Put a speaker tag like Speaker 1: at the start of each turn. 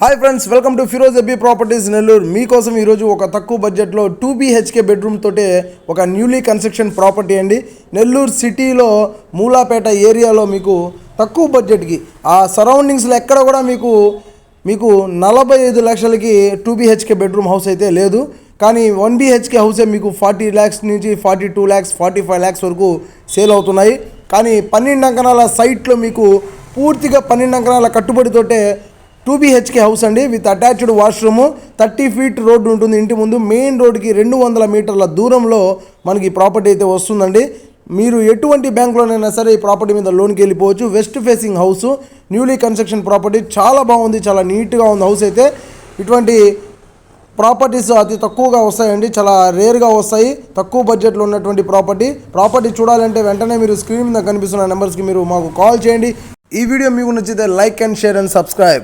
Speaker 1: Hi friends, welcome to Firoz AB properties Nellore. మీకోసం ఈరోజు ఒక తక్కువ బడ్జెట్లో 2 BHK బెడ్రూమ్ తోటే ఒక న్యూలీ కన్స్ట్రక్షన్ ప్రాపర్టీ అండి. నెల్లూరు సిటీలో మూలాపేట ఏరియాలో మీకు తక్కువ బడ్జెట్కి ఆ సరౌండింగ్స్లో ఎక్కడ కూడా మీకు 45 లక్షలకి 2 BHK బెడ్రూమ్ హౌస్ అయితే లేదు. కానీ 1 BHK హౌసే మీకు 40 lakhs నుంచి 42 lakhs 45 lakhs వరకు సేల్ అవుతున్నాయి. కానీ 12 అంకణాల సైట్లో మీకు పూర్తిగా 12 అంకణాల కట్టుబడితోటే 2 BHK హౌస్ అండి, with attached washroom. 30 feet road ఉంటుంది ఇంటి ముందు. మెయిన్ రోడ్డుకి 200 మీటర్ల దూరంలో మనకి ప్రాపర్టీ అయితే వస్తుందండి. మీరు ఎటువంటి బ్యాంకులోనైనా సరే ఈ ప్రాపర్టీ మీద లోన్కి వెళ్ళిపోవచ్చు. West facing house, newly construction property, చాలా బాగుంది, చాలా నీట్గా ఉంది హౌస్ అయితే. ఇటువంటి ప్రాపర్టీస్ అతి తక్కువగా వస్తాయండి, చాలా రేర్గా వస్తాయి తక్కువ బడ్జెట్లో ఉన్నటువంటి ప్రాపర్టీ చూడాలంటే వెంటనే మీరు స్క్రీన్ మీద కనిపిస్తున్న నెంబర్స్కి మీరు మాకు కాల్ చేయండి. ఈ వీడియో మీకు నచ్చితే like and share and subscribe.